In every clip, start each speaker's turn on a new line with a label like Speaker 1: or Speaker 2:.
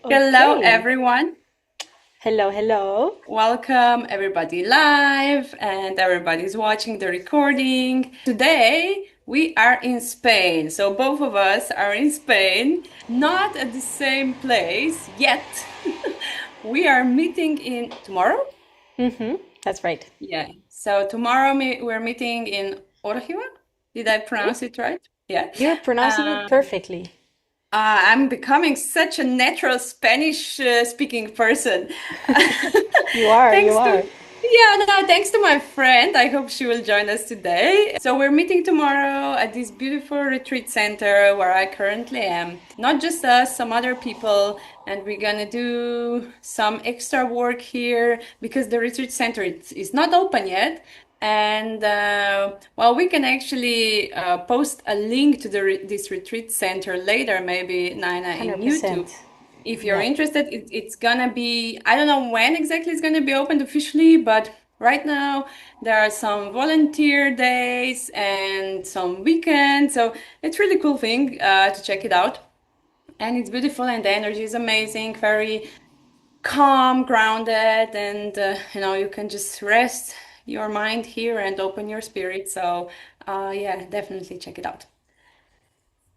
Speaker 1: Hello,
Speaker 2: Okay.
Speaker 1: everyone.
Speaker 2: Hello, hello.
Speaker 1: Welcome, everybody live, and everybody's watching the recording. Today, we are in Spain. So, both of us are in Spain, not at the same place yet. We are meeting in tomorrow.
Speaker 2: Mm-hmm. That's right.
Speaker 1: Yeah. So, tomorrow, we're meeting in Orgiva. Did I
Speaker 2: Hmm.
Speaker 1: pronounce it right? Yeah.
Speaker 2: You're pronouncing it
Speaker 1: Um,
Speaker 2: perfectly.
Speaker 1: I'm becoming such a natural Spanish speaking person.
Speaker 2: You are, you
Speaker 1: Thanks to,
Speaker 2: are.
Speaker 1: yeah, no, thanks to my friend. I hope she will join us today. So we're meeting tomorrow at this beautiful retreat center where I currently am. Not just us, some other people, and we're gonna do some extra work here because the retreat center is not open yet. And well, we can actually post a link to this retreat center later, maybe Nina in YouTube.
Speaker 2: 100%.
Speaker 1: If you're
Speaker 2: Yep.
Speaker 1: interested, it's gonna be, I don't know when exactly it's gonna be opened officially, but right now there are some volunteer days and some weekends. So it's really cool thing to check it out. And it's beautiful and the energy is amazing, very calm, grounded, and you can just rest your mind here and open your spirit. So, yeah, definitely check it out.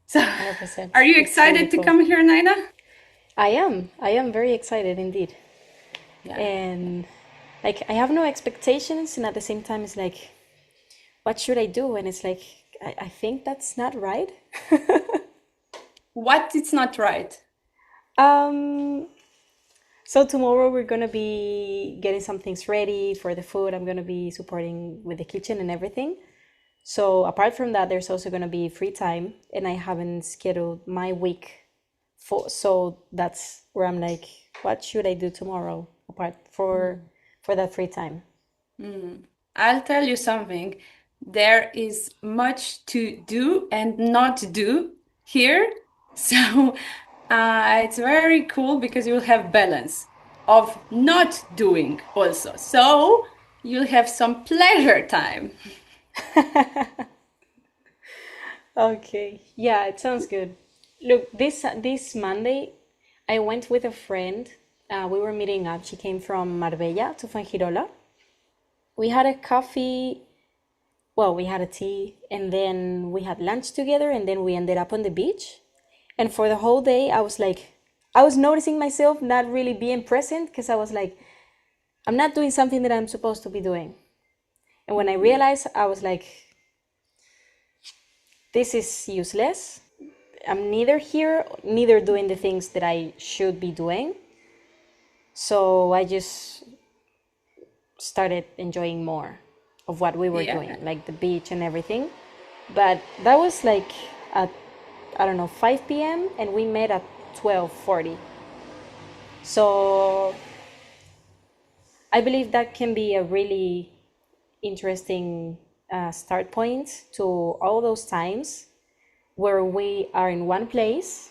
Speaker 1: So, are
Speaker 2: 100%.
Speaker 1: you
Speaker 2: It's really
Speaker 1: excited to
Speaker 2: cool.
Speaker 1: come here, Naina?
Speaker 2: I am. I am very excited indeed.
Speaker 1: Yeah.
Speaker 2: And like I have no expectations and at the same time it's like, what should I do? And it's like I think that's not right.
Speaker 1: What it's not right?
Speaker 2: Um So tomorrow we're gonna be getting some things ready for the food. I'm gonna be supporting with the kitchen and everything. So apart from that, there's also gonna be free time, and I haven't scheduled my week for. So that's where I'm like, what should I do tomorrow apart for that free time?
Speaker 1: Mm. I'll tell you something. There is much to do and not do here. So it's very cool because you'll have balance of not doing also. So you'll have some pleasure time.
Speaker 2: Okay, yeah, it sounds good. Look, this Monday, I went with a friend. We were meeting up. She came from Marbella to Fuengirola. We had a coffee, well, we had a tea, and then we had lunch together, and then we ended up on the beach. And for the whole day, I was like, I was noticing myself not really being present because I was like, I'm not doing something that I'm supposed to be doing. And when I
Speaker 1: Mm.
Speaker 2: realized, I was like, this is useless. I'm neither here, neither doing the things that I should be doing. So I just started enjoying more of what we were doing,
Speaker 1: Yeah.
Speaker 2: like the beach and everything. But that was like at, I don't know, 5 p.m. and we met at 12:40. So I believe that can be a really interesting start point to all those times where we are in one place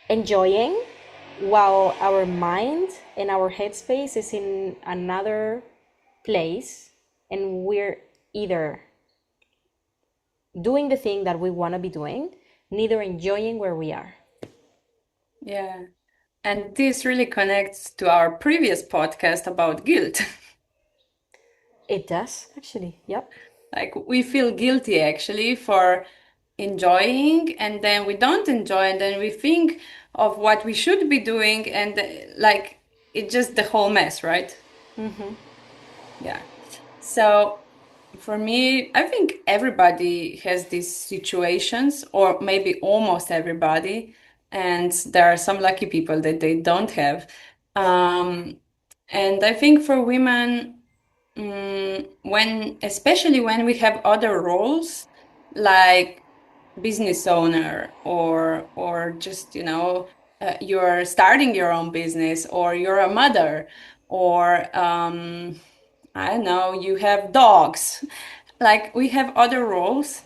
Speaker 2: enjoying while our mind and our headspace is in another place, and we're either doing the thing that we want to be doing, neither enjoying where we are.
Speaker 1: Yeah. And this really connects to our previous podcast about guilt.
Speaker 2: It does, actually. Yep.
Speaker 1: Like we feel guilty actually for enjoying and then we don't enjoy and then we think of what we should be doing and like it's just the whole mess, right? Yeah. So for me, I think everybody has these situations, or maybe almost everybody, and there are some lucky people that they don't have. Um, and I think for women, when especially when we have other roles like business owner or just you're starting your own business or you're a mother or I don't know, you have dogs, like we have other roles,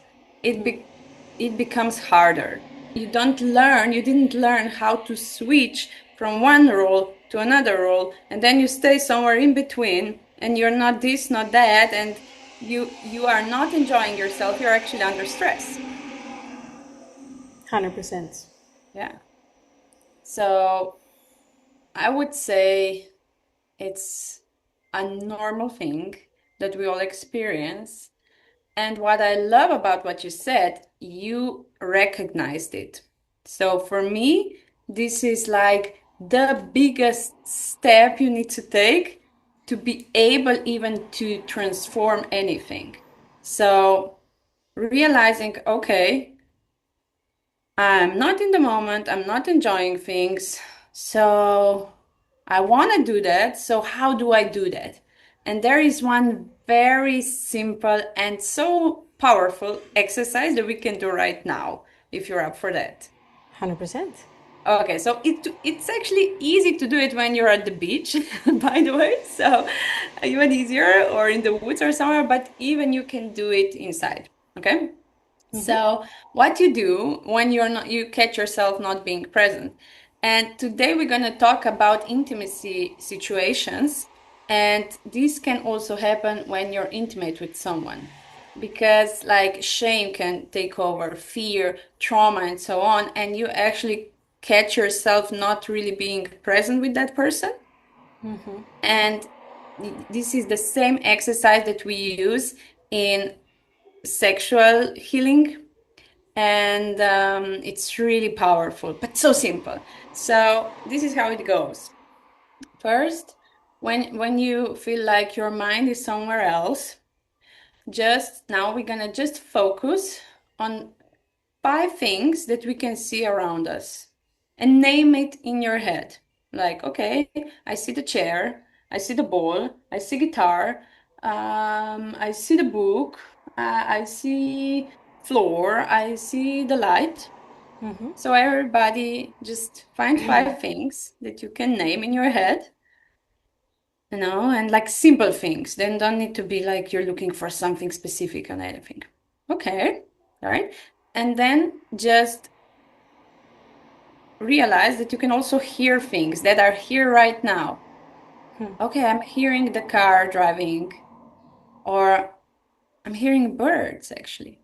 Speaker 1: it becomes harder. You didn't learn how to switch from one role to another role, and then you stay somewhere in between, and you're not this, not that, and you are not enjoying yourself. You're actually under stress.
Speaker 2: 100%.
Speaker 1: Yeah. So. I would say it's a normal thing that we all experience. And what I love about what you said, you recognized it. So for me, this is like the biggest step you need to take to be able even to transform anything. So realizing, okay, I'm not in the moment, I'm not enjoying things. So I want to do that. So how do I do that? And there is one very simple and so powerful exercise that we can do right now, if you're up for that.
Speaker 2: 100%.
Speaker 1: Okay, so it's actually easy to do it when you're at the beach, by the way. So even easier, or in the woods or somewhere, but even you can do it inside. Okay? So what you do when you're not, you catch yourself not being present. And today we're going to talk about intimacy situations. And this can also happen when you're intimate with someone. Because like shame can take over, fear, trauma, and so on. And you actually catch yourself not really being present with that person. And this is the same exercise that we use in sexual healing, and it's really powerful, but so simple. So this is how it goes. First, when you feel like your mind is somewhere else, just now we're gonna just focus on five things that we can see around us and name it in your head. Like, okay, I see the chair, I see the ball, I see guitar, I see the book, I see floor, I see the light. So everybody just find five things that you can name in your head, and like simple things. Then don't need to be like you're looking for something specific on anything. Okay, all right. And then just realize that you can also hear things that are here right now. Okay, I'm hearing the car driving, or I'm hearing birds actually.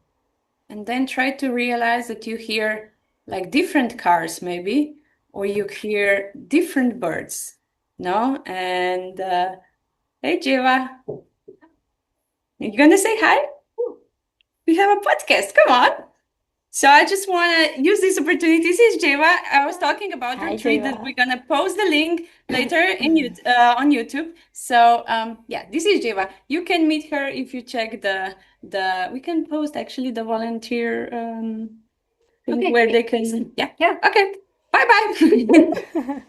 Speaker 1: And then try to realize that you hear like different cars maybe, or you hear different birds. No? And hey, Jiva, you gonna say hi? We have a podcast. Come on. So I just want to use this opportunity. This is Jeva. I was talking about
Speaker 2: Hi,
Speaker 1: retreat that
Speaker 2: Jeva.
Speaker 1: we're gonna post the link later on YouTube. So yeah, this is Jeva. You can meet her if you check the. We can post actually the volunteer thing
Speaker 2: Okay.
Speaker 1: where they can. Yeah, yeah. Okay. Bye bye.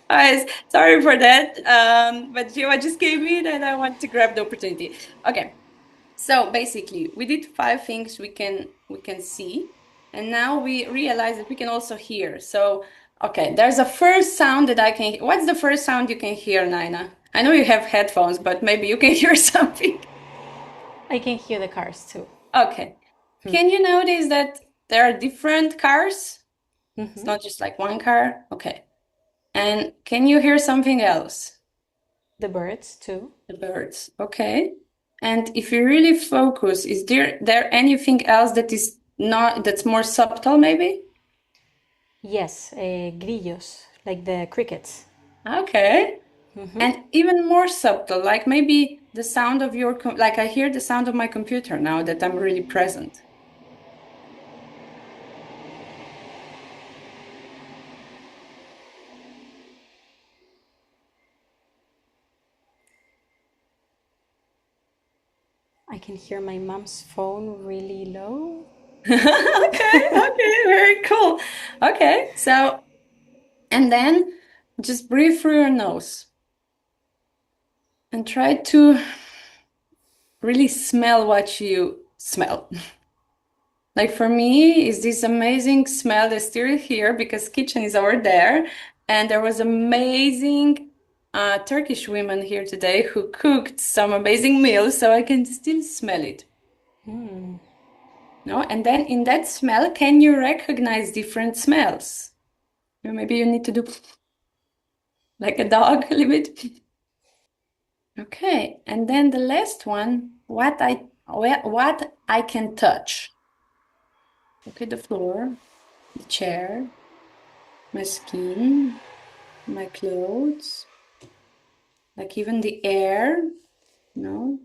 Speaker 1: Guys, sorry for that. But Jeva just came in and I want to grab the opportunity. Okay. So basically, we did five things we can see, and now we realize that we can also hear. So, okay, there's a first sound that I can. What's the first sound you can hear, Nina? I know you have headphones, but maybe you can hear something.
Speaker 2: I can hear the cars too.
Speaker 1: Okay. Can you notice that there are different cars? It's not just like one car. Okay. And can you hear something else?
Speaker 2: The birds too.
Speaker 1: The birds. Okay. And if you really focus, is there anything else that is not that's more subtle maybe?
Speaker 2: Yes, grillos, like the crickets.
Speaker 1: Okay. And even more subtle, like maybe the sound of like I hear the sound of my computer now that I'm really present.
Speaker 2: I can hear my mom's phone really low.
Speaker 1: Okay, okay, very cool. Okay, so and then just breathe through your nose and try to really smell what you smell. Like for me, is this amazing smell that's still here because kitchen is over there, and there was amazing Turkish women here today who cooked some amazing meals, so I can still smell it. No, and then in that smell, can you recognize different smells? Or maybe you need to do like a dog a little bit. Okay, and then the last one, what I can touch. Okay, the floor, the chair, my skin. my clothes, like even the air, you know.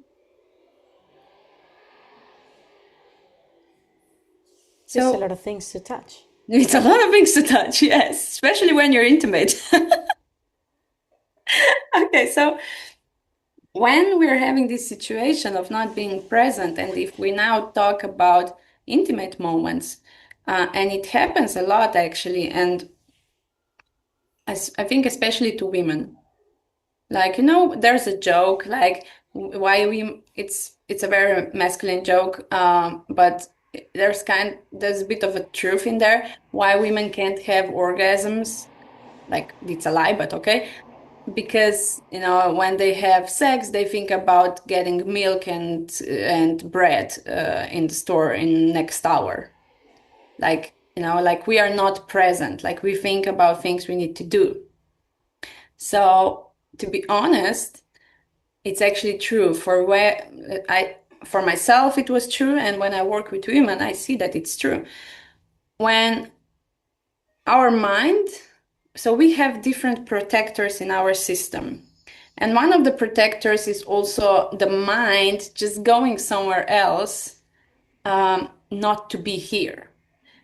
Speaker 2: Just a lot
Speaker 1: So
Speaker 2: of things to touch.
Speaker 1: it's a lot of things to touch, yes, especially when you're intimate. Okay, so when we're having this situation of not being present, and if we now talk about intimate moments, and it happens a lot actually, and I think especially to women, like there's a joke like why we it's a very masculine joke, but there's a bit of a truth in there why women can't have orgasms. Like it's a lie, but okay, because when they have sex they think about getting milk and bread in the store in next hour. Like like we are not present, like we think about things we need to do. So to be honest, it's actually true I for myself it was true, and when I work with women I see that it's true. When our mind, so we have different protectors in our system. And one of the protectors is also the mind just going somewhere else, not to be here.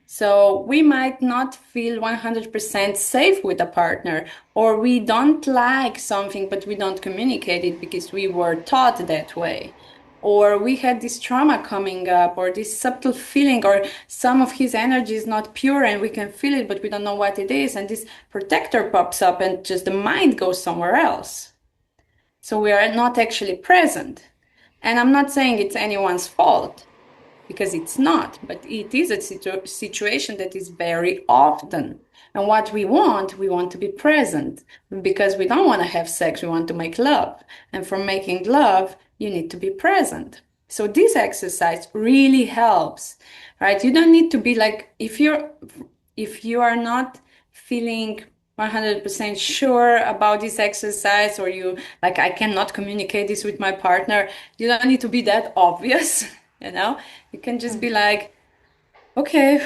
Speaker 1: So we might not feel 100% safe with a partner, or we don't like something, but we don't communicate it because we were taught that way. Or we had this trauma coming up, or this subtle feeling, or some of his energy is not pure and we can feel it, but we don't know what it is. And this protector pops up and just the mind goes somewhere else. So we are not actually present. And I'm not saying it's anyone's fault because it's not, but it is a situation that is very often. And what we want to be present because we don't want to have sex, we want to make love. And for making love, you need to be present. So this exercise really helps, right? You don't need to be like, if you are not feeling 100% sure about this exercise, or you like, I cannot communicate this with my partner, you don't need to be that obvious. you know you can just be like, okay,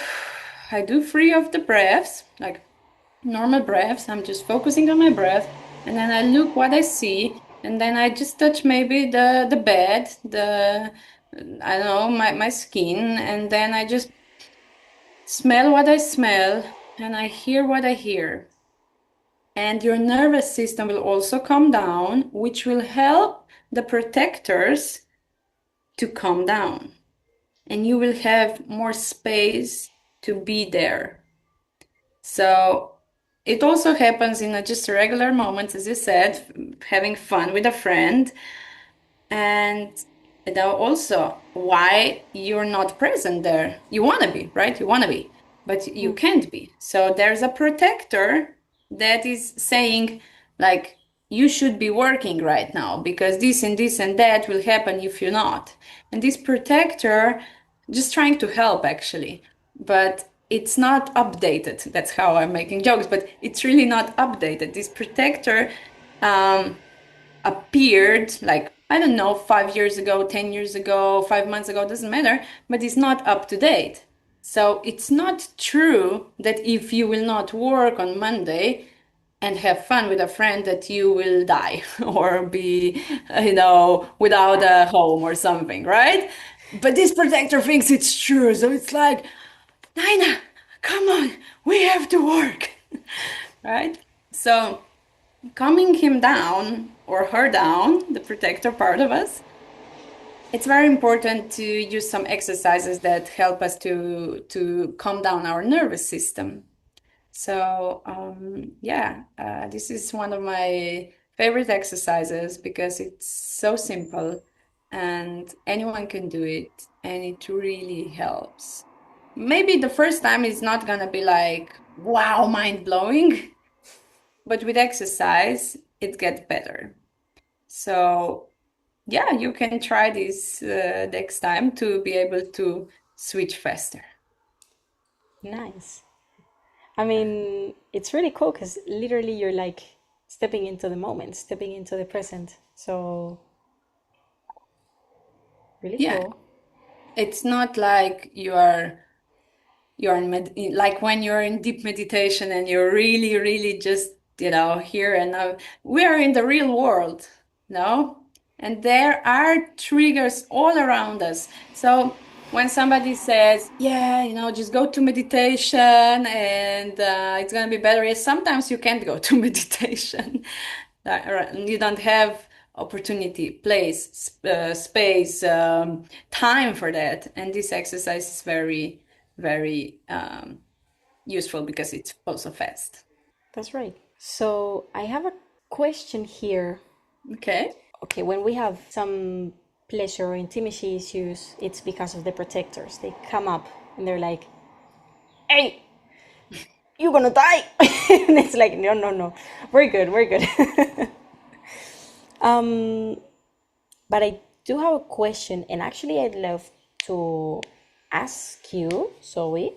Speaker 1: I do 3 of the breaths, like normal breaths. I'm just focusing on my breath, and then I look what I see, and then I just touch maybe the bed, the I don't know, my skin, and then I just smell what I smell, and I hear what I hear. And your nervous system will also calm down, which will help the protectors to calm down. And you will have more space to be there. So it also happens in just regular moments, as you said, having fun with a friend. And now also why you're not present there. You want to be, right? You want to be, but you can't be. So there's a protector that is saying, like, you should be working right now because this and that will happen if you're not. And this protector just trying to help actually, but it's not updated. That's how I'm making jokes, but it's really not updated. This protector um, appeared like, I don't know, 5 years ago, 10 years ago, 5 months ago, doesn't matter, but it's not up to date. So it's not true that if you will not work on Monday and have fun with a friend that you will die or be, without a home or something, right? But this protector thinks it's true. So it's like, Nina, come on, we have to work, right? So calming him down or her down, the protector part of us, it's very important to use some exercises that help us to calm down our nervous system. So yeah, this is one of my favorite exercises because it's so simple and anyone can do it, and it really helps. Maybe the first time is not gonna be like, wow, mind blowing, but with exercise, it gets better. So, yeah, you can try this next time to be able to switch faster.
Speaker 2: Nice. I mean, it's really cool because literally you're like stepping into the moment, stepping into the present. So, really
Speaker 1: Yeah,
Speaker 2: cool.
Speaker 1: it's not like you're in like when you're in deep meditation and you're really, really just here and now. We are in the real world, no? And there are triggers all around us. So when somebody says, yeah, just go to meditation and it's going to be better, yes, sometimes you can't go to meditation. You don't have opportunity, place, space, time for that. And this exercise is very, very useful because it's also fast.
Speaker 2: That's right. So I have a question here.
Speaker 1: Okay.
Speaker 2: Okay, when we have some pleasure or intimacy issues, it's because of the protectors. They come up and they're like, "Hey, you're gonna die," and it's like, "No, no, no, we're good, we're good." But I do have a question, and actually, I'd love to ask you, Zoe,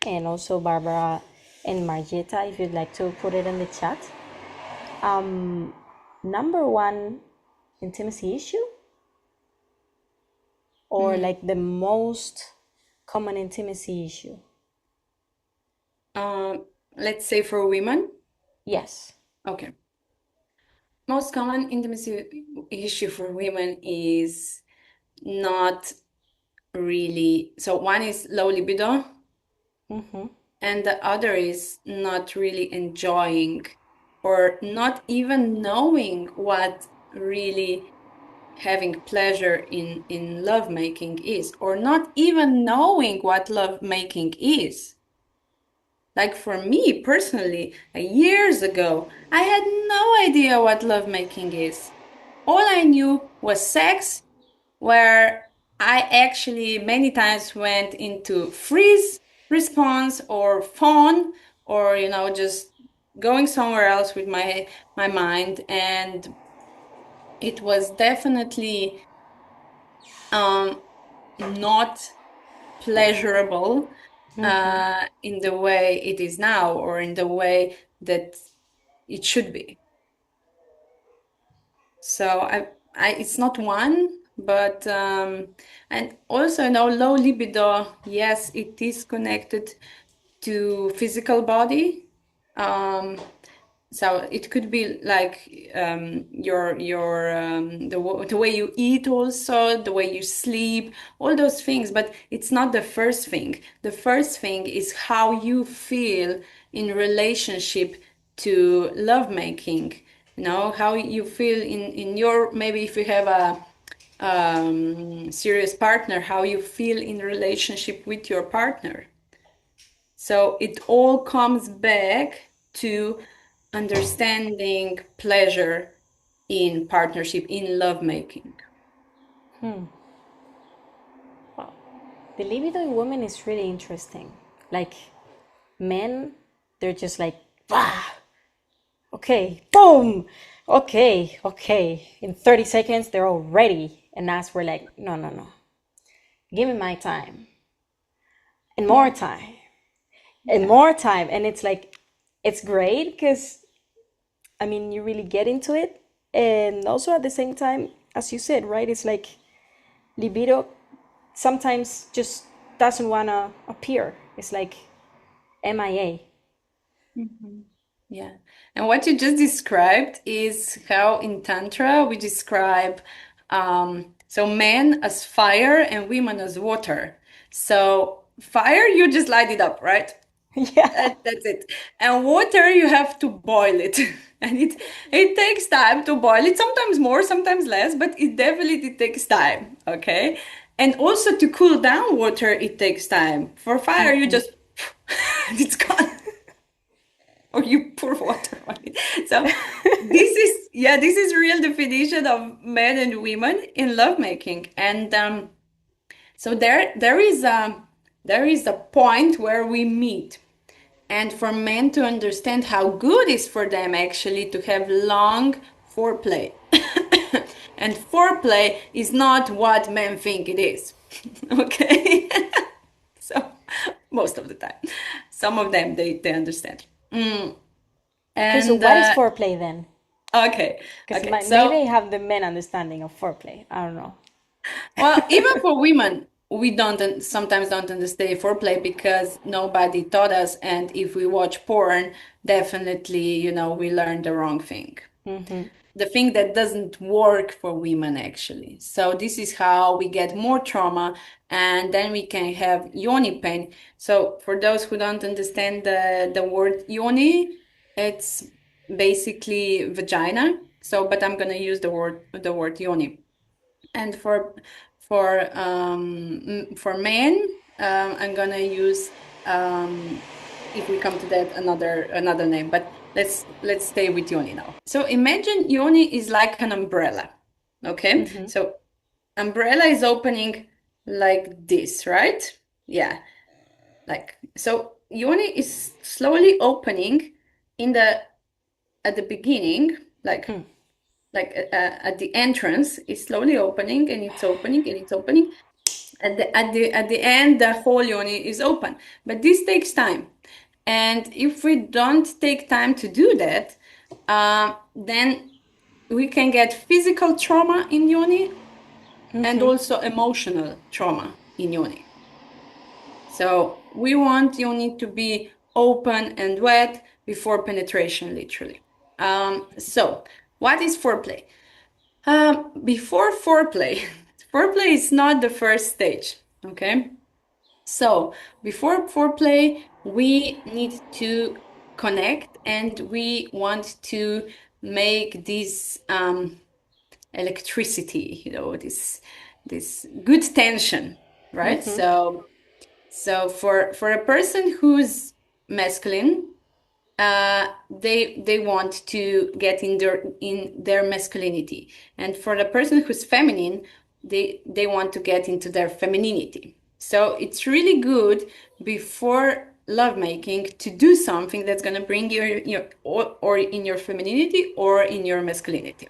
Speaker 2: and also Barbara and Margita, if you'd like to put it in the chat. Number one intimacy issue, or
Speaker 1: Mm.
Speaker 2: like the most common intimacy issue?
Speaker 1: Let's say for women.
Speaker 2: Yes.
Speaker 1: Okay. Most common intimacy issue for women is not really. So one is low libido,
Speaker 2: Mm-hmm.
Speaker 1: and the other is not really enjoying or not even knowing what really having pleasure in lovemaking is, or not even knowing what lovemaking is. Like for me personally, years ago, I had no idea what lovemaking is. All I knew was sex, where I actually many times went into freeze response or fawn, or just going somewhere else with my mind. And it was definitely um, not pleasurable in the way it is now, or in the way that it should be. So it's not one, but and also low libido. Yes, it is connected to physical body. Um, so it could be like your the way you eat, also the way you sleep, all those things. But it's not the first thing. The first thing is how you feel in relationship to lovemaking. How you feel in your, maybe if you have a serious partner, how you feel in relationship with your partner. So it all comes back to understanding pleasure in partnership, in lovemaking.
Speaker 2: Wow. The libido in women is really interesting. Like men, they're just like, ah, okay, boom, okay, okay. In 30 seconds, they're all ready. And us, we're like, no, no, no. Give me my time and more
Speaker 1: Yeah.
Speaker 2: time and
Speaker 1: Yeah.
Speaker 2: more time. And it's like, it's great because, I mean, you really get into it. And also at the same time, as you said, right? It's like libido sometimes just doesn't want to appear. It's like MIA.
Speaker 1: Mhm. Yeah. And what you just described is how in Tantra we describe so men as fire and women as water. So fire, you just light it up, right?
Speaker 2: Yeah.
Speaker 1: That's it. And water, you have to boil it. And it takes time to boil it, sometimes more, sometimes less, but it definitely takes time, okay? And also to cool down water, it takes time. For fire, you just it's gone, or you pour water on it. So this is real definition of men and women in lovemaking. And so there is a point where we meet. And for men to understand how good is for them actually to have long foreplay. And foreplay is not what men think it is. Okay? So most of the time. Some of them they understand.
Speaker 2: Okay, so
Speaker 1: And
Speaker 2: what is foreplay then?
Speaker 1: okay,
Speaker 2: Because
Speaker 1: okay.
Speaker 2: maybe
Speaker 1: So
Speaker 2: I have the men understanding of foreplay. I don't know.
Speaker 1: well, even for women. we don't sometimes don't understand foreplay because nobody taught us, and if we watch porn, definitely, we learn the wrong thing. The thing that doesn't work for women actually. So this is how we get more trauma, and then we can have yoni pain. So for those who don't understand the word yoni, it's basically vagina. So, but I'm gonna use the word yoni. And for men, I'm gonna use, if we come to that, another name. But let's stay with yoni now. So imagine yoni is like an umbrella. Okay, so umbrella is opening like this, right? Yeah, like so. Yoni is slowly opening in the at the beginning, at the entrance. It's slowly opening, and it's opening, and it's opening. At the end, the whole yoni is open. But this takes time. And if we don't take time to do that, then we can get physical trauma in yoni and also emotional trauma in yoni. So we want yoni to be open and wet before penetration, literally. So what is foreplay? Before foreplay, foreplay is not the first stage, okay? So before foreplay, we need to connect, and we want to make this electricity, this good tension, right? So for a person who's masculine, they want to get in their masculinity, and for the person who's feminine, they want to get into their femininity. So it's really good before lovemaking to do something that's going to bring your or in your femininity or in your masculinity.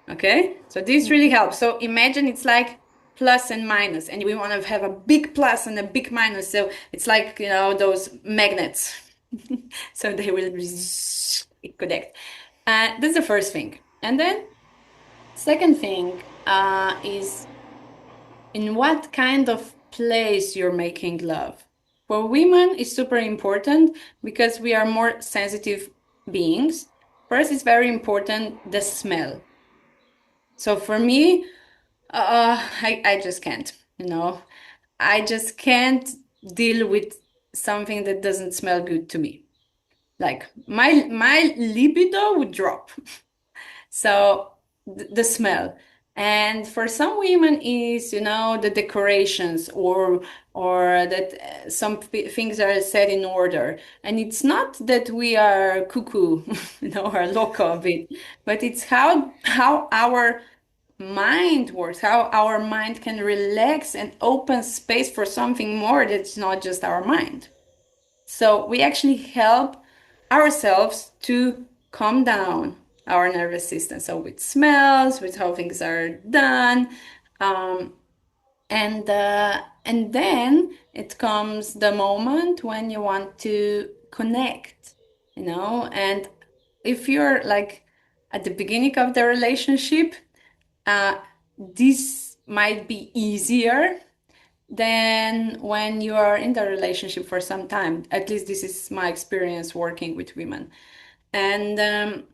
Speaker 1: Okay, so this really helps. So imagine it's like plus and minus, and we want to have a big plus and a big minus. So it's like, those magnets. So they will connect. That's the first thing. And then second thing is in what kind of place you're making love. For women, it's super important because we are more sensitive beings. First, it's very important the smell. So for me, I just can't, I just can't deal with something that doesn't smell good to me. Like my libido would drop. So the smell. And for some women is, the decorations, or that some things are set in order. And it's not that we are cuckoo, or loco a bit, but it's how our mind works, how our mind can relax and open space for something more that's not just our mind. So we actually help ourselves to calm down our nervous system. So with smells, with how things are done, um, and then it comes the moment when you want to connect, and if you're like at the beginning of the relationship, uh, this might be easier than when you are in the relationship for some time. At least this is my experience working with women. And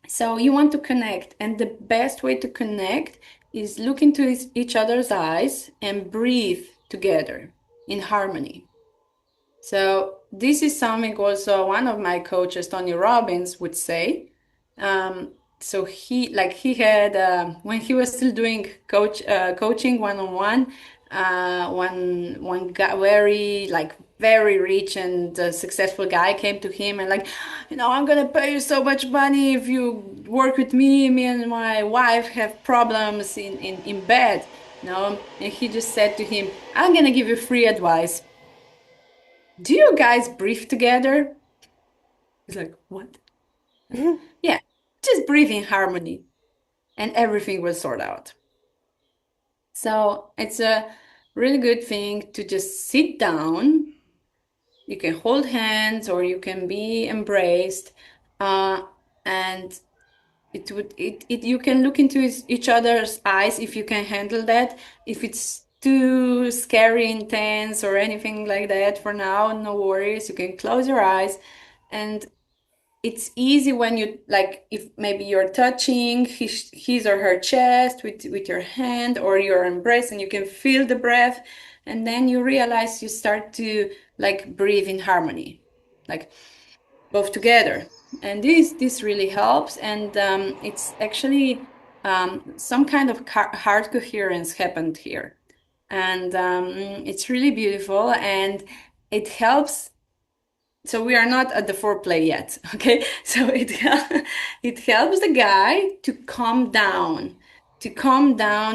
Speaker 1: so you want to connect, and the best way to connect is look into each other's eyes and breathe together in harmony. So this is something also one of my coaches, Tony Robbins, would say. So he had when he was still doing coaching one-on-one, one guy, very rich and successful guy, came to him and like, I'm gonna pay you so much money if you work with me. Me and my wife have problems in bed, and he just said to him, I'm gonna give you free advice. Do you guys breathe together? He's like, what? Yeah, just breathe in harmony and everything will sort out. So it's a really good thing to just sit down. You can hold hands or you can be embraced, and you can look into each other's eyes if you can handle that. If it's too scary, intense, or anything like that for now. No worries. You can close your eyes. And it's easy when you like, if maybe you're touching his or her chest with your hand, or you're embracing, you can feel the breath. And then you realize you start to like breathe in harmony, like both together. And this really helps. And it's actually some kind of heart coherence happened here. And it's really beautiful, and it helps. So we are not at the foreplay yet, okay? So it helps the guy to calm down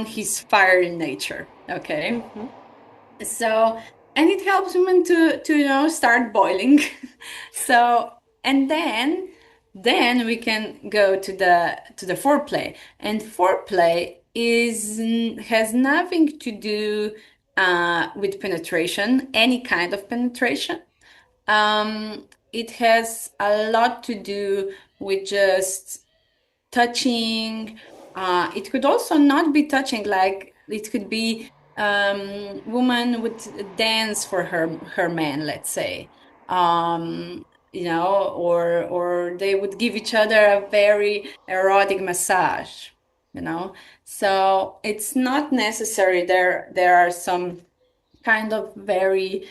Speaker 1: his fiery nature, okay? So, and it helps women to start boiling. So, and then we can go to the foreplay. And foreplay is has nothing to do with penetration, any kind of penetration. It has a lot to do with just touching. It could also not be touching, like it could be woman would dance for her man, let's say. Or they would give each other a very erotic massage, you know. So it's not necessary. There are some kind of very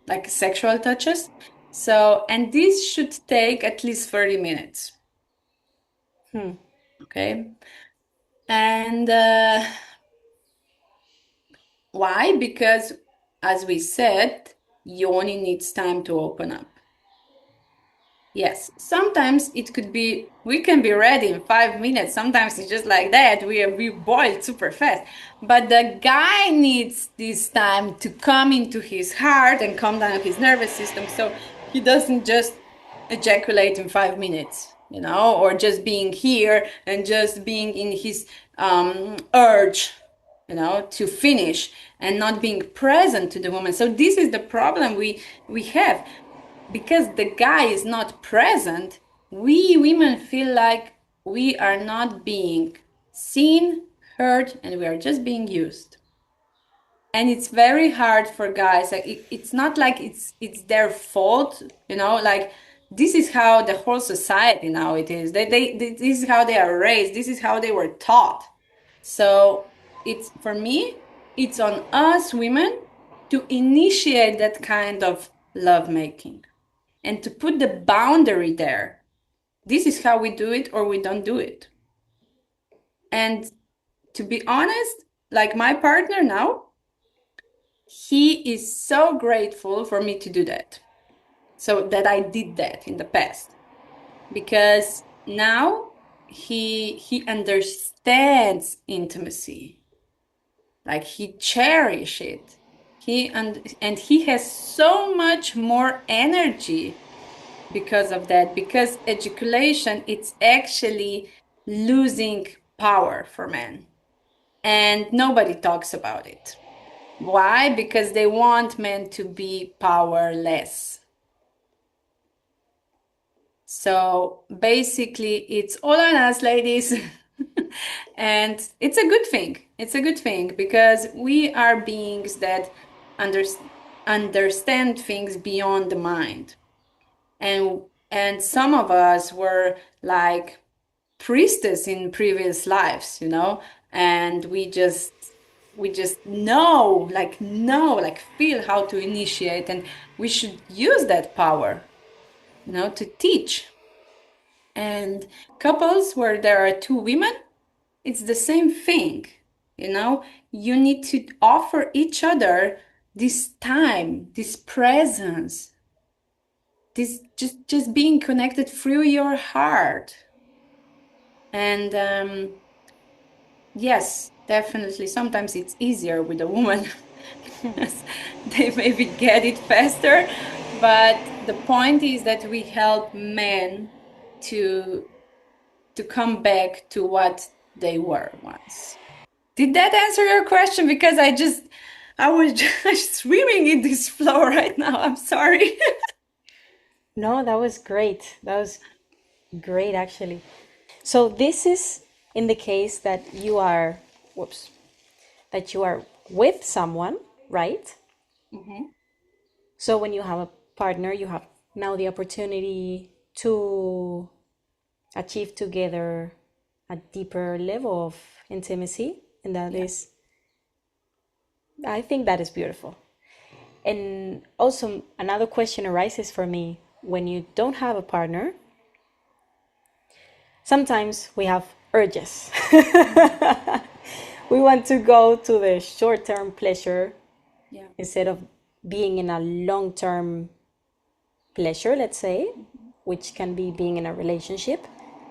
Speaker 1: like sexual touches. So, and this should take at least 30 minutes. Okay. And why? Because, as we said, yoni needs time to open up. Yes, sometimes it could be, we can be ready in 5 minutes. Sometimes it's just like that. We boil super fast. But the guy needs this time to come into his heart and calm down his nervous system. So he doesn't just ejaculate in 5 minutes, or just being here and just being in his urge, to finish and not being present to the woman. So this is the problem we have, because the guy is not present. We women feel like we are not being seen, heard, and we are just being used. And it's very hard for guys. Like it's not like it's their fault, like this is how the whole society now it is. This is how they are raised, this is how they were taught. So it's, for me, it's on us women to initiate that kind of lovemaking and to put the boundary there. This is how we do it, or we don't do it. And to be honest, like my partner now, he is so grateful for me to do that. So that I did that in the past. Because now he understands intimacy. Like he cherishes it. And he has so much more energy because of that, because ejaculation, it's actually losing power for men, and nobody talks about it. Why? Because they want men to be powerless. So basically it's all on us, ladies. And it's a good thing. It's a good thing, because we are beings that under, understand things beyond the mind. And some of us were like priestess in previous lives, and we just know, like feel how to initiate, and we should use that power, to teach. And couples where there are two women, it's the same thing. You need to offer each other this time, this presence, this just being connected through your heart. And yes, definitely sometimes it's easier with a woman because they maybe get it faster, but the point is that we help men to come back to what they were once. Did that answer your question? Because I was just swimming in this flow right now. I'm sorry.
Speaker 2: No, that was great. That was great, actually. So this is in the case that you are, whoops, that you are with someone, right?
Speaker 1: Hmm.
Speaker 2: So when you have a partner, you have now the opportunity to achieve together a deeper level of intimacy. And that
Speaker 1: Yeah.
Speaker 2: is, I think that is beautiful. And also, another question arises for me when you don't have a partner. Sometimes we have urges. We want to go to the short term pleasure
Speaker 1: Yeah.
Speaker 2: instead of being in a long term pleasure, let's say,
Speaker 1: Mhm.
Speaker 2: which can be being in a relationship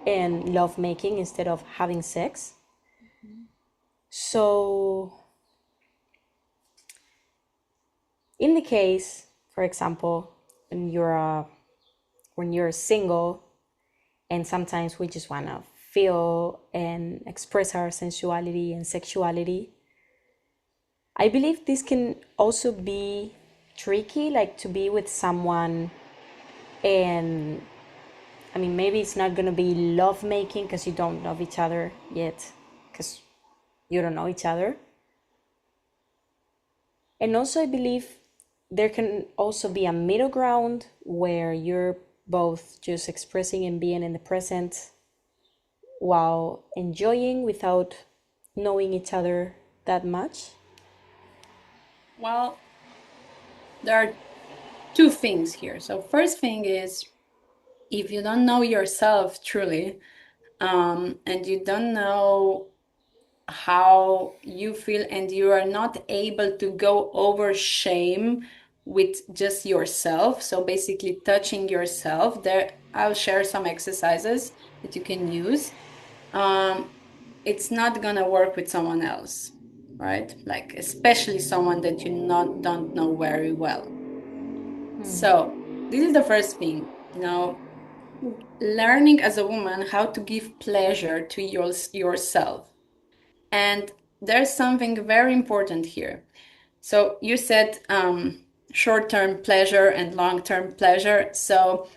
Speaker 2: and love making instead of having sex.
Speaker 1: Mhm.
Speaker 2: So, in the case, for example, when you're single, and sometimes we just want to feel and express our sensuality and sexuality, I believe this can also be tricky, like to be with someone and I mean, maybe it's not gonna be love making because you don't love each other yet, because you don't know each other. And also, I believe there can also be a middle ground where you're both just expressing and being in the present while enjoying without knowing each other that much.
Speaker 1: Well, there are two things here. So first thing is if you don't know yourself truly, and you don't know how you feel and you are not able to go over shame with just yourself, so basically touching yourself, there I'll share some exercises that you can use. um, it's not gonna work with someone else, right? Like especially someone that you not don't know very well. So this is the first thing, learning as a woman how to give pleasure to yourself. And there's something very important here. So you said short-term pleasure and long-term pleasure. So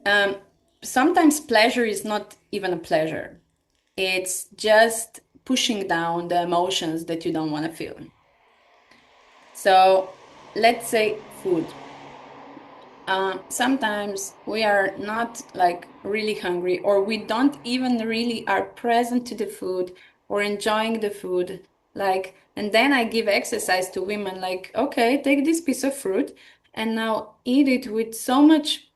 Speaker 1: um, sometimes pleasure is not even a pleasure. It's just pushing down the emotions that you don't want to feel. So let's say food. Sometimes we are not like really hungry, or we don't even really are present to the food or enjoying the food. Like, and then I give exercise to women like, okay, take this piece of fruit and now eat it with so much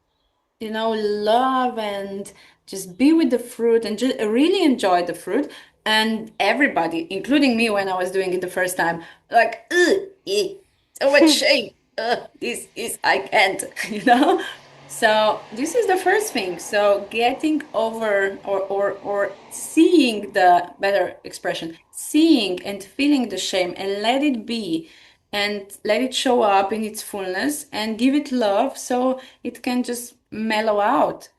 Speaker 1: love, and just be with the fruit and just really enjoy the fruit. And everybody, including me when I was doing it the first time, like, ugh, so much shame. This is, I can't, you know? So this is the first thing. So getting over or seeing the better expression, seeing and feeling the shame and let it be and let it show up in its fullness and give it love so it can just mellow out.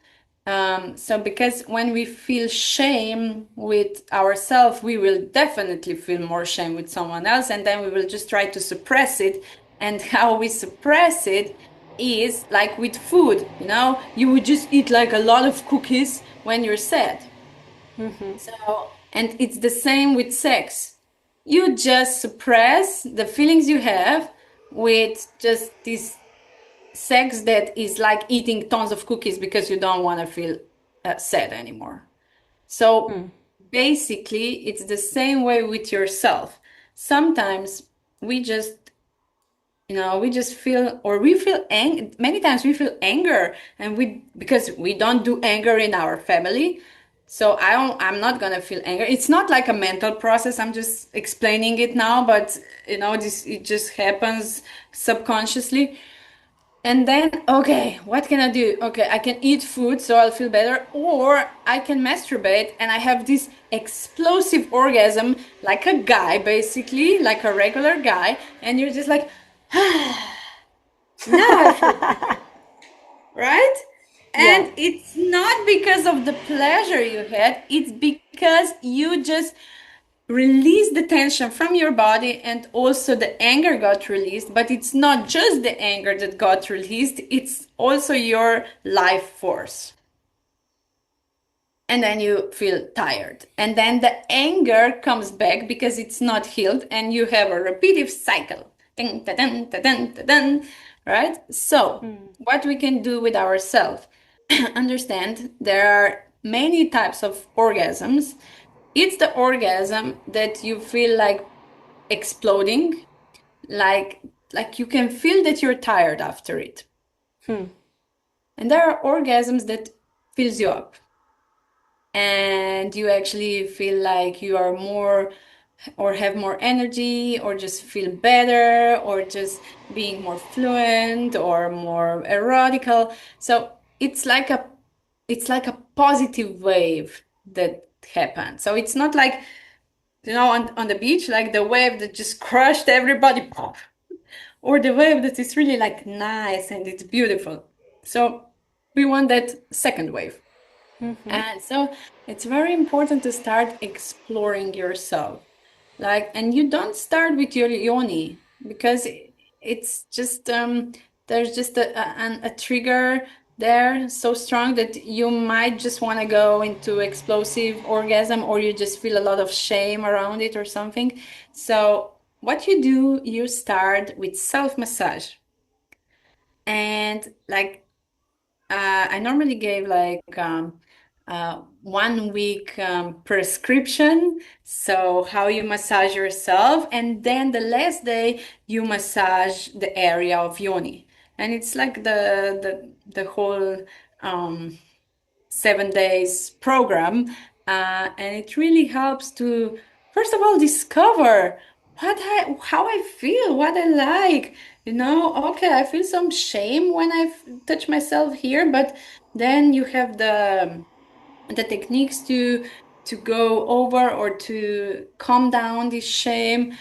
Speaker 1: So because when we feel shame with ourselves, we will definitely feel more shame with someone else, and then we will just try to suppress it. And how we suppress it is like with food, you would just eat like a lot of cookies when you're sad. So, and it's the same with sex. You just suppress the feelings you have with just this sex that is like eating tons of cookies because you don't want to feel sad anymore. So basically, it's the same way with yourself. Sometimes we just, we just feel, or we feel many times we feel anger, and because we don't do anger in our family. So I'm not gonna feel anger. It's not like a mental process. I'm just explaining it now, but it just happens subconsciously. And then, okay, what can I do? Okay, I can eat food so I'll feel better, or I can masturbate and I have this explosive orgasm like a guy, basically, like a regular guy, and you're just like, now I feel better, right?
Speaker 2: Yeah.
Speaker 1: And it's not because of the pleasure you had, it's because you just release the tension from your body, and also the anger got released. But it's not just the anger that got released, it's also your life force. and then you feel tired. And then the anger comes back because it's not healed, and you have a repetitive cycle. Dun, dun, dun, dun, dun, dun, dun, right? So, what we can do with ourselves, understand there are many types of orgasms. It's the orgasm that you feel like exploding, like like you can feel that you're tired after it. And there are orgasms that fills you up and you actually feel like you are more or have more energy or just feel better or just being more fluent or more erotical. So it's like a positive wave that happens. So it's not like on the beach, like the wave that just crushed everybody, pop, or the wave that is really like nice and it's beautiful. So we want that second wave. And so it's very important to start exploring yourself. Like, and you don't start with your yoni because it's just there's just a trigger there so strong that you might just want to go into explosive orgasm, or you just feel a lot of shame around it or something. So what you do, you start with self massage. And like I normally gave like 1 week prescription. So how you massage yourself, and then the last day you massage the area of yoni, and it's like the whole 7 days program, and it really helps to first of all discover how I feel, what I like. Okay, I feel some shame when touch myself here, but then you have the techniques to go over or to calm down this shame.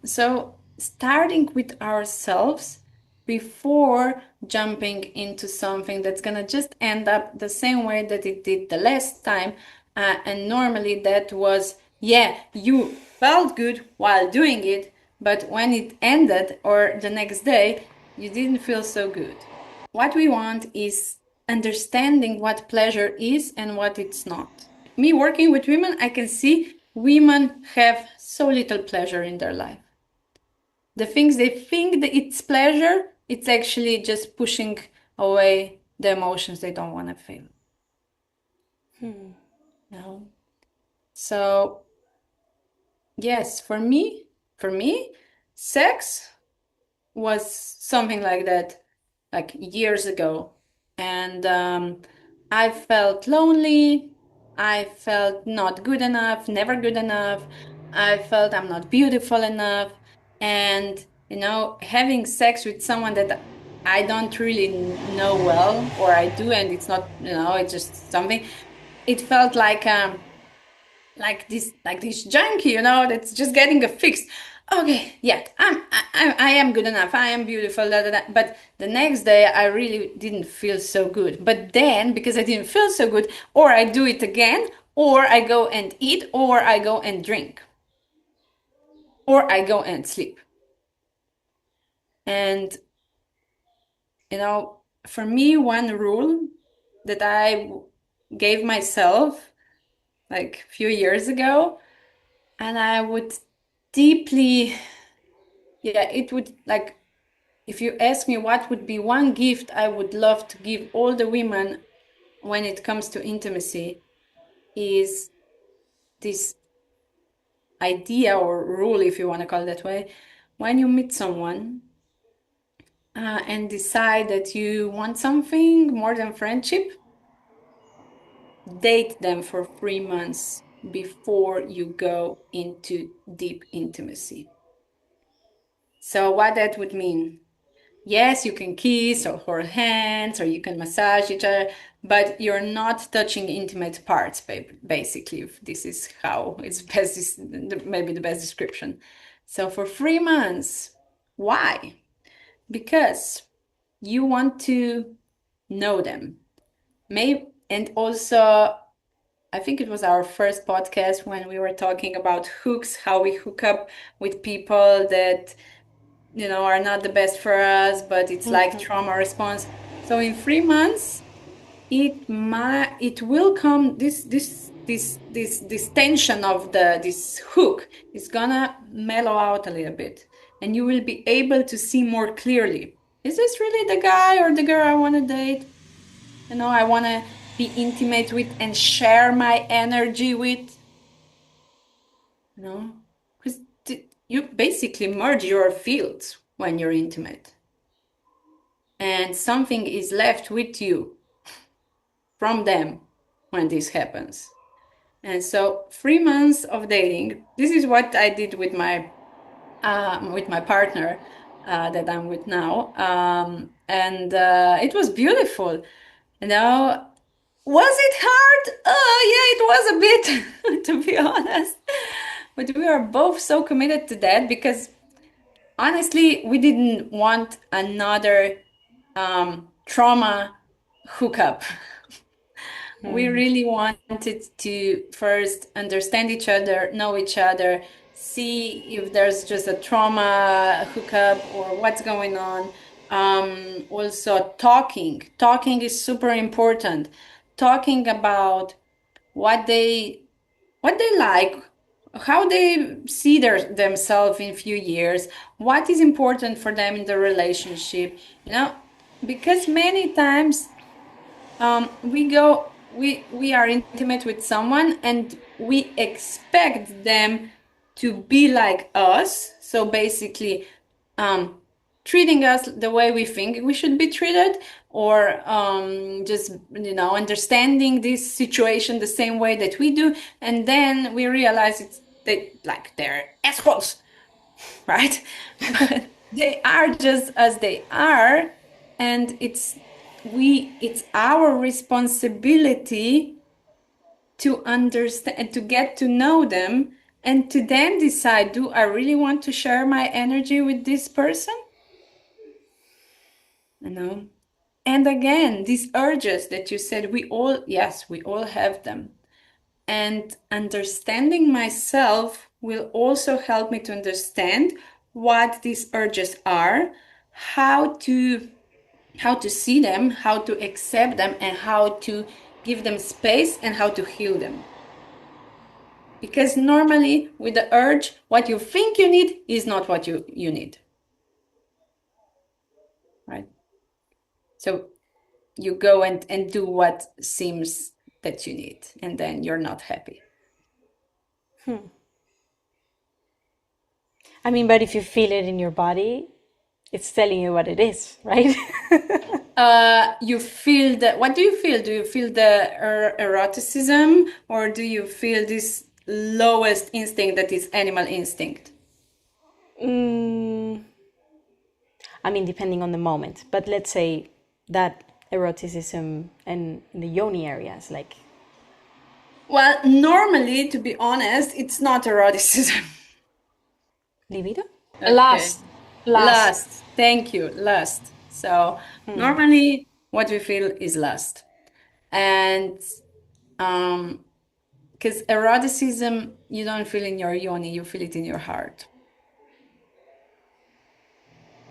Speaker 1: So starting with ourselves before jumping into something that's gonna just end up the same way that it did the last time. And normally that was, yeah, you felt good while doing it, but when it ended or the next day, you didn't feel so good. What we want is understanding what pleasure is and what it's not. Me working with women, I can see women have so little pleasure in their life. The things they think that it's pleasure, it's actually just pushing away the emotions they don't want to feel. No. So yes, for me, sex was something like that, like years ago. And I felt lonely. I felt not good enough, never good enough. I felt I'm not beautiful enough. And, having sex with someone that I don't really know well, or I do, and it's not, it's just something. It felt like this junkie, that's just getting a fix. Okay, yeah, I am good enough. I am beautiful. Da, da, da. But the next day, I really didn't feel so good. But then, because I didn't feel so good, or I do it again, or I go and eat, or I go and drink, or I go and sleep. And for me, one rule that I gave myself like a few years ago, and I would deeply, yeah, it would like, if you ask me what would be one gift I would love to give all the women when it comes to intimacy, is this idea or rule, if you want to call it that way. When you meet someone and decide that you want something more than friendship, date them for 3 months before you go into deep intimacy. So what that would mean, yes, you can kiss or hold hands or you can massage each other, but you're not touching intimate parts, basically. This is how it's best, maybe the best description. So for 3 months, why? Because you want to know them. Maybe, and also, I think it was our first podcast when we were talking about hooks, how we hook up with people that are not the best for us, but it's like trauma response. So in 3 months, it will come, this tension of this hook is gonna mellow out a little bit, and you will be able to see more clearly. Is this really the guy or the girl I want to date? I want to be intimate with and share my energy with, you know, because you basically merge your fields when you're intimate, and something is left with you from them when this happens. And so 3 months of dating, this is what I did with my partner that I'm with now. And it was beautiful. You know, was it hard? Yeah, it was a bit, to be honest. But we are both so committed to that because honestly, we didn't want another trauma hookup. We really wanted to first understand each other, know each other, see if there's just a trauma hookup or what's going on. Also, talking is super important. Talking about what they like, how they see themselves in a few years, what is important for them in the relationship, because many times we are intimate with someone and we expect them to be like us. So basically, um, treating us the way we think we should be treated, or just understanding this situation the same way that we do, and then we realize they're assholes, right? But they are just as they are, and it's our responsibility to understand, to get to know them, and to then decide, do I really want to share my energy with this person? You know? And again, these urges that you said, yes, we all have them. And understanding myself will also help me to understand what these urges are, how to see them, how to accept them, and how to give them space, and how to heal them. Because normally with the urge, what you think you need is not what you need, right? So you go and do what seems that you need, and then you're not happy.
Speaker 2: I mean, but if you feel it in your body, it's telling you what it is, right?
Speaker 1: You feel what do you feel? Do you feel the eroticism, or do you feel this lowest instinct that is animal instinct?
Speaker 2: Mm, I mean, depending on the moment, but let's say that eroticism and in the yoni areas, like
Speaker 1: Well, normally, to be honest, it's not eroticism.
Speaker 2: libido.
Speaker 1: Okay.
Speaker 3: Last, last.
Speaker 1: Lust. Thank you. Lust. So normally what we feel is lust. And because eroticism, you don't feel in your yoni, you feel it in your heart.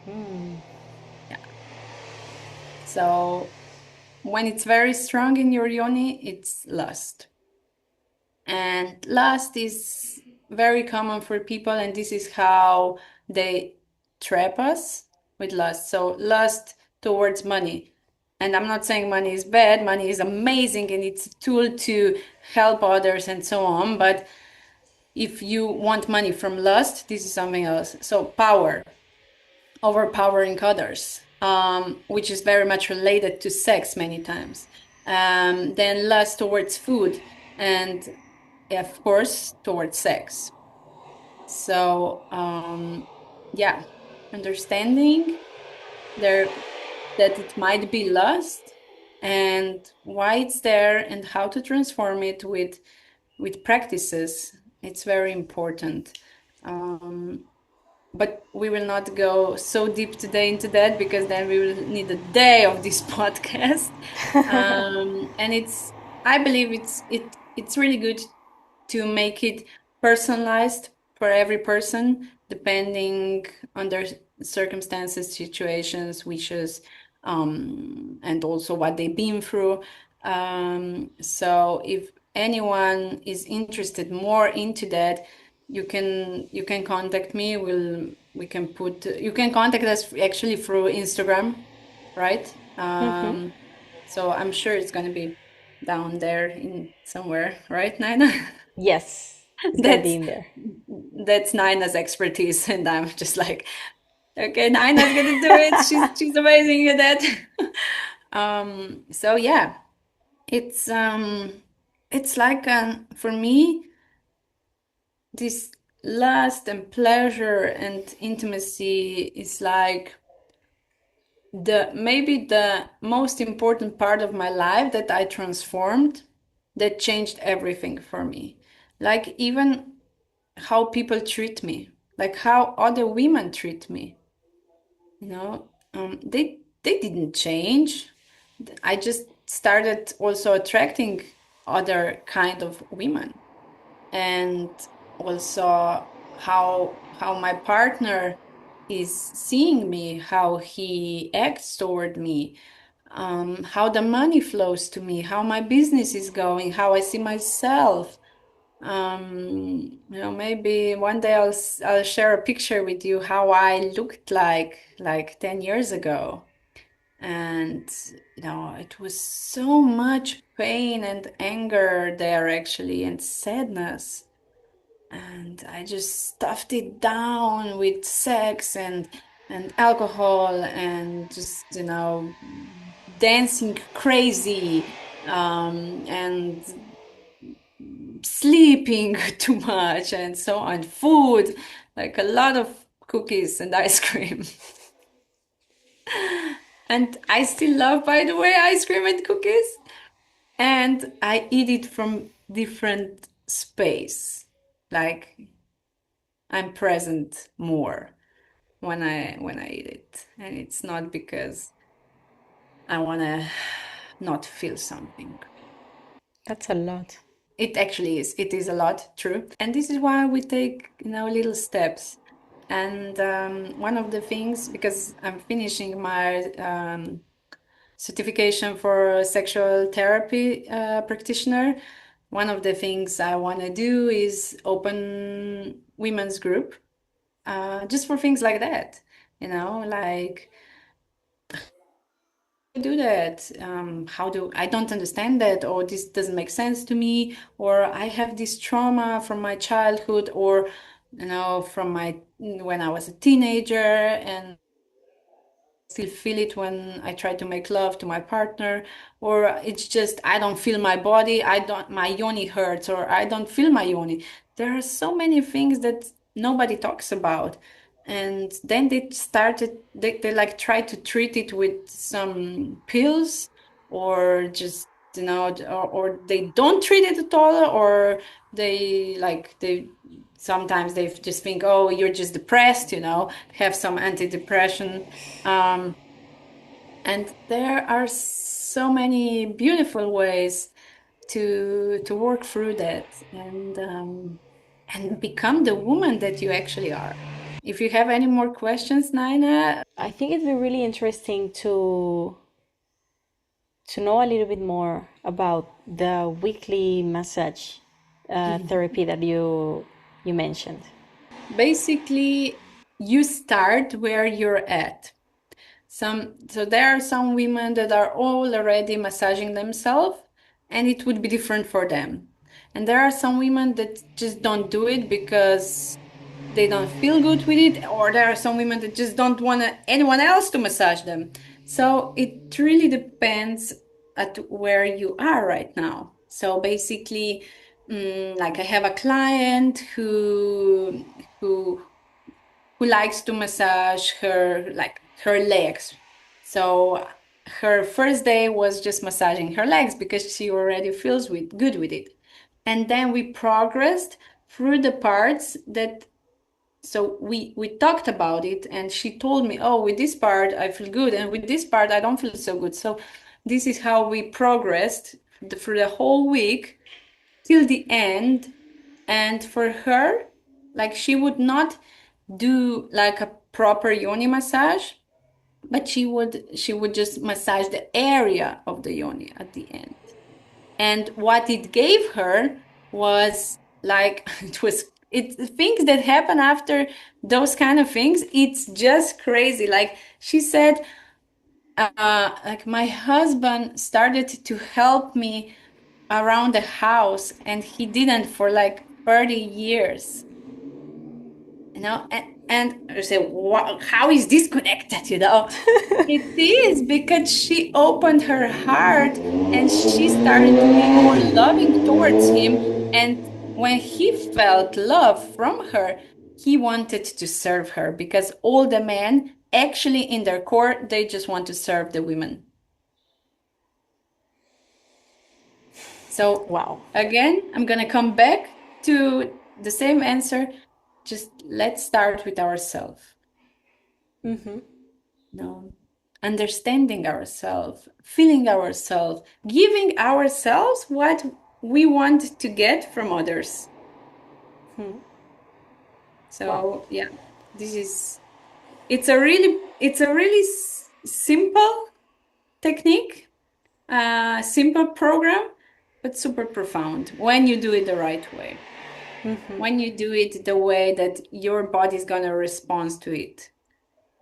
Speaker 1: Yeah. So when it's very strong in your yoni, it's lust. And lust is very common for people, and this is how they trap us with lust. So lust towards money. And I'm not saying money is bad, money is amazing and it's a tool to help others and so on. But if you want money from lust, this is something else. So power, overpowering others, which is very much related to sex many times. Then lust towards food, and of course towards sex. So yeah, understanding there that it might be lust, and why it's there, and how to transform it with practices, it's very important. But we will not go so deep today into that, because then we will need a day of this podcast. And I believe it's really good to make it personalized for every person, depending on their circumstances, situations, wishes, and also what they've been through. So if anyone is interested more into that, you can contact me. We can put you can contact us actually through Instagram, right? So I'm sure it's gonna be down there in somewhere, right, Nina?
Speaker 2: Yes, it's gonna be
Speaker 1: That's
Speaker 2: in there.
Speaker 1: that's Nina's expertise, and I'm just like, okay, Nina's gonna do it. She's amazing at that. So yeah, it's it's like for me, this lust and pleasure and intimacy is like the maybe the most important part of my life that I transformed, that changed everything for me. Like even how people treat me, like how other women treat me, you know, they didn't change. I just started also attracting other kind of women, and also how my partner is seeing me, how he acts toward me, how the money flows to me, how my business is going, how I see myself. Maybe one day I'll share a picture with you how I looked like 10 years ago. And it was so much pain and anger there actually, and sadness. And I just stuffed it down with sex and alcohol and just, dancing crazy, and sleeping too much and so on. Food, like a lot of cookies and ice cream. And I still love, by the way, ice cream and cookies. And I eat it from different space. Like I'm present more when I eat it. And it's not because I wanna not feel something.
Speaker 2: That's a lot.
Speaker 1: It actually is. It is a lot, true. And this is why we take, little steps. And one of the things, because I'm finishing my certification for sexual therapy practitioner, one of the things I want to do is open women's group, just for things like that. Like do that? How do I don't understand that, or this doesn't make sense to me, or I have this trauma from my childhood, or from my when I was a teenager, and still feel it when I try to make love to my partner, or it's just I don't feel my body, I don't my yoni hurts, or I don't feel my yoni. There are so many things that nobody talks about. And then they like try to treat it with some pills, or just or they don't treat it at all, or they sometimes they just think, oh, you're just depressed, have some antidepressant. um, and there are so many beautiful ways to work through that, and become the woman that you actually are. If you have any more questions, Nina.
Speaker 2: I think it'd be really interesting to know a little bit more about the weekly massage therapy that you mentioned.
Speaker 1: Basically, you start where you're at. So there are some women that are already massaging themselves, and it would be different for them. And there are some women that just don't do it because they don't feel good with it, or there are some women that just don't want anyone else to massage them. So it really depends at where you are right now. So basically, like I have a client who who likes to massage her legs. So her first day was just massaging her legs because she already feels good with it. And then we progressed through the parts that so we talked about it, and she told me, oh, with this part I feel good, and with this part I don't feel so good. So this is how we progressed through the whole week till the end. And for her, like she would not do like a proper yoni massage, but she would just massage the area of the yoni at the end. And what it gave her was like, it things that happen after those kind of things, it's just crazy. Like she said, like my husband started to help me around the house and he didn't for like 30 years, and I say, wow, how is this connected, it is because she opened her heart and she started to be more loving towards him. And when he felt love from her, he wanted to serve her because all the men, actually, in their core, they just want to serve the women. So,
Speaker 2: Wow.
Speaker 1: again, I'm going to come back to the same answer. Just let's start with ourselves. No, understanding ourselves, feeling ourselves, giving ourselves what we want to get from others.
Speaker 2: Wow.
Speaker 1: So yeah, this is it's a really simple technique, simple program, but super profound when you do it the right way. When you do it the way that your body's gonna respond to it.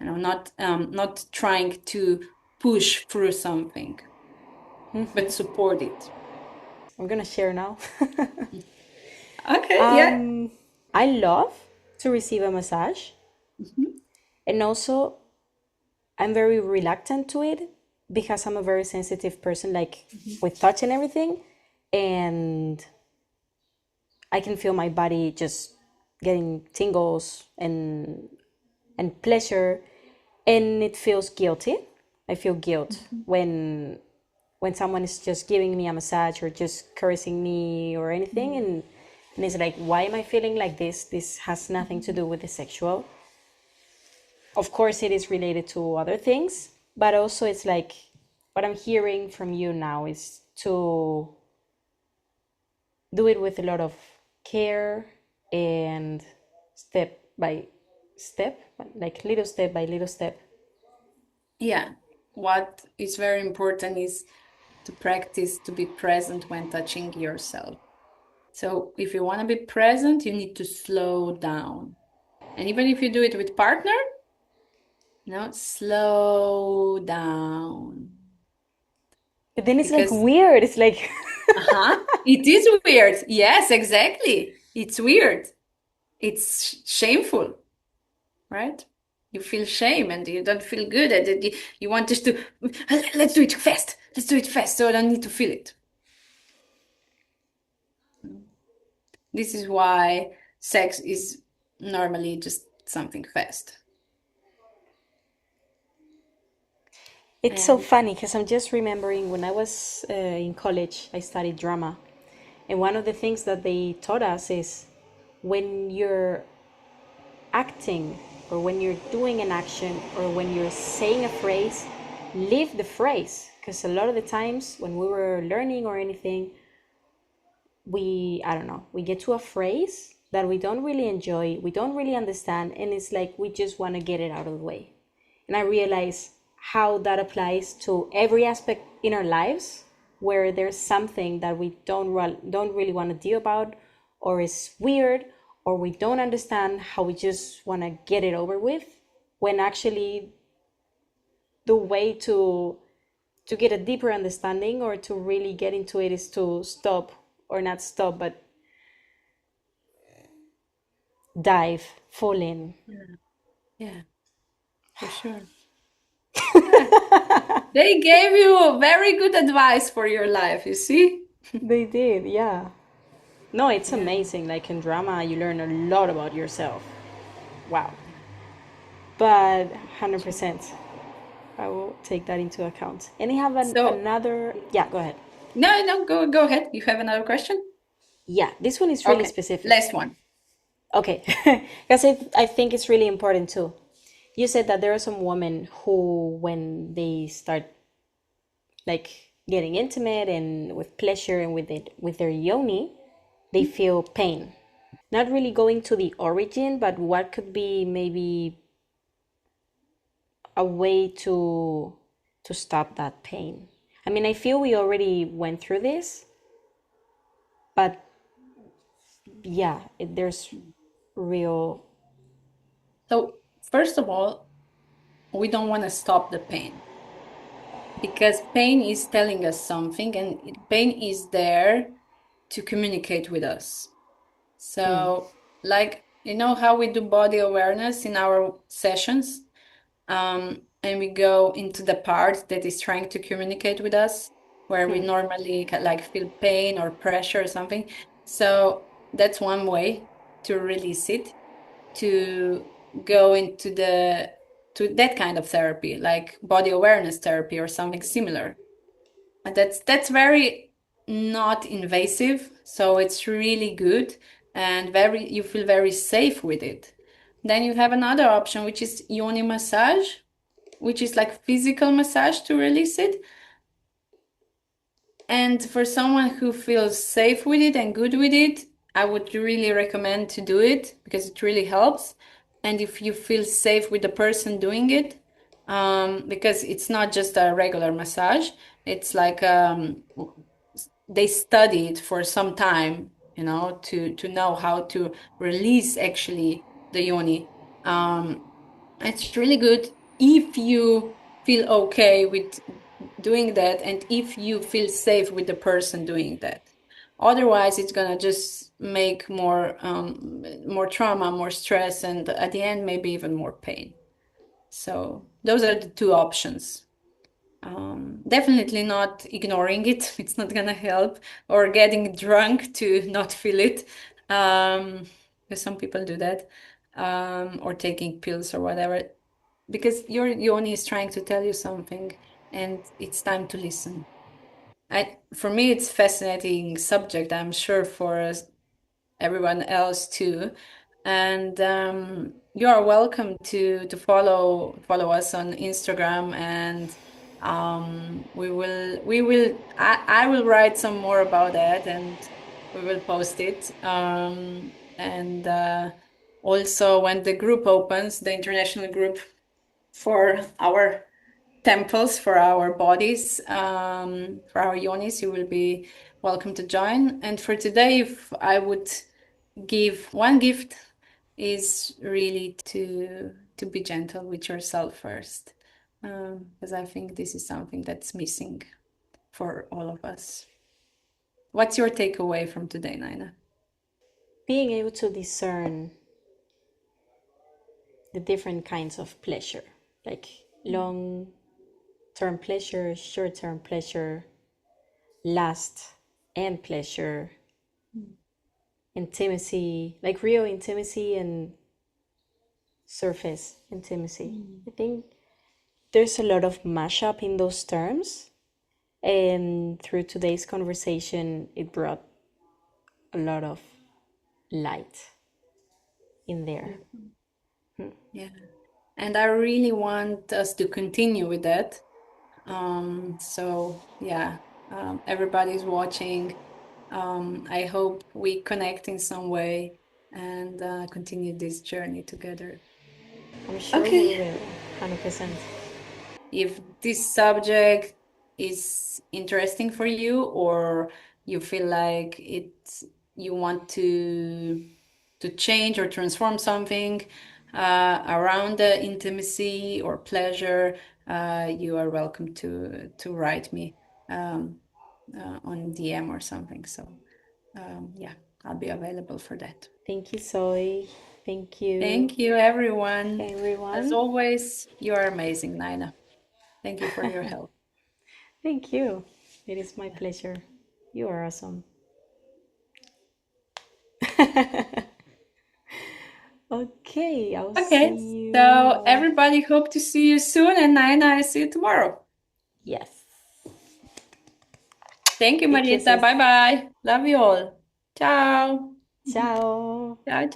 Speaker 1: Not trying to push through something, but support it.
Speaker 2: I'm gonna share now.
Speaker 1: Okay, yeah.
Speaker 2: um, I love to receive a massage,
Speaker 1: Mhm.
Speaker 2: and also I'm very reluctant to it because I'm a very sensitive person, like
Speaker 1: Mhm.
Speaker 2: with touch and everything, and I can feel my body just getting tingles and pleasure, and it feels guilty. I feel guilt
Speaker 1: Mhm.
Speaker 2: when someone is just giving me a massage or just caressing me or anything, and it's like, why am I feeling like this? This has nothing to
Speaker 1: Mhm.
Speaker 2: do with the sexual. Of course, it is related to other things, but also it's like what I'm hearing from you now is to do it with a lot of care and step by step, like little step by little step.
Speaker 1: Yeah. What is very important is to practice to be present when touching yourself. So if you want to be present, you need to slow down. And even if you do it with partner, slow down.
Speaker 2: But then it's like
Speaker 1: Because,
Speaker 2: weird. It's like,
Speaker 1: uh-huh, it is weird. Yes, exactly. It's weird. It's shameful, right? You feel shame and you don't feel good at it. You want just to, let's do it fast. Let's do it fast so I don't need to feel it. This is why sex is normally just something fast.
Speaker 2: it's so
Speaker 1: And
Speaker 2: funny because I'm just remembering when I was in college, I studied drama. And one of the things that they taught us is when you're acting or when you're doing an action or when you're saying a phrase, leave the phrase. Because a lot of the times when we were learning or anything, I don't know, we get to a phrase that we don't really enjoy, we don't really understand, and it's like we just want to get it out of the way. And I realize how that applies to every aspect in our lives where there's something that we don't really want to deal about, or is weird, or we don't understand, how we just want to get it over with, when actually the way to get a deeper understanding or to really get into it is to stop, or not stop, but dive, fall in.
Speaker 1: yeah, yeah, for sure. Yeah. They gave you very good advice for your life, you see?
Speaker 2: They did, yeah. No, it's
Speaker 1: Yeah.
Speaker 2: amazing. Like in drama, you learn a lot about yourself. Wow.
Speaker 1: Yeah.
Speaker 2: But
Speaker 1: Sure.
Speaker 2: 100%, I will take that into account. And I have
Speaker 1: So,
Speaker 2: another. Yeah, go ahead.
Speaker 1: no, no, go ahead. You have another question?
Speaker 2: Yeah, this one is really
Speaker 1: Okay,
Speaker 2: specific.
Speaker 1: last one.
Speaker 2: Okay, because I think it's really important too. You said that there are some women who, when they start like getting intimate and with pleasure and with their yoni, they feel pain. Not really going to the origin, but what could be maybe a way to stop that pain. I mean, I feel we already went through this, But yeah, there's real.
Speaker 1: So, first of all, we don't want to stop the pain because pain is telling us something and pain is there to communicate with us.
Speaker 2: Hmm,
Speaker 1: So, like, you know how we do body awareness in our sessions? And we go into the part that is trying to communicate with us, where we
Speaker 2: hmm.
Speaker 1: normally like feel pain or pressure or something. So that's one way to release it, to go into the to that kind of therapy, like body awareness therapy or something similar. And that's very not invasive, so it's really good and very you feel very safe with it. Then you have another option, which is yoni massage, which is like physical massage to release it. And for someone who feels safe with it and good with it, I would really recommend to do it because it really helps. And if you feel safe with the person doing it, because it's not just a regular massage, it's like they study it for some time, to know how to release actually the yoni. Um, it's really good if you feel okay with doing that and if you feel safe with the person doing that. Otherwise, it's gonna just make more trauma, more stress, and at the end, maybe even more pain. So those are the two options. Definitely not ignoring it. It's not gonna help, or getting drunk to not feel it. Because some people do that, or taking pills or whatever. Because your yoni is trying to tell you something, and it's time to listen. For me, it's fascinating subject. I'm sure for everyone else too. And you are welcome to follow us on Instagram, and I will write some more about that, and we will post it. And also when the group opens, the international group for our temples, for our bodies, for our yonis, you will be welcome to join. And for today, if I would give one gift, is really to be gentle with yourself first, because I think this is something that's missing for all of us. What's your takeaway from today, Naina?
Speaker 2: Being able to discern the different kinds of pleasure, like long term pleasure, short term pleasure, lust and pleasure, intimacy, like real intimacy and surface intimacy. I think there's a lot of mashup in those terms. And through today's conversation, it brought a lot of light in there.
Speaker 1: Beautiful. Yeah, and I really want us to continue with that. So yeah, everybody's watching. I hope we connect in some way and continue this journey together.
Speaker 2: I'm sure we
Speaker 1: Okay.
Speaker 2: will, 100%.
Speaker 1: If this subject is interesting for you, or you feel like you want to change or transform something around the intimacy or pleasure, you are welcome to write me um, on DM or something. So yeah, I'll be available for that.
Speaker 2: Thank you, Zoe. Thank you,
Speaker 1: Thank you, everyone. As
Speaker 2: everyone.
Speaker 1: always, you are amazing, Nina. Thank you for your help.
Speaker 2: Thank you. It is my pleasure. You are awesome. Okay, I'll
Speaker 1: Okay,
Speaker 2: see you.
Speaker 1: so everybody, hope to see you soon, and Naina, I see you tomorrow.
Speaker 2: Yes.
Speaker 1: Thank you,
Speaker 2: Big
Speaker 1: Marieta.
Speaker 2: kisses.
Speaker 1: Bye bye. Love you all. Ciao.
Speaker 2: Ciao.
Speaker 1: Ciao, ciao.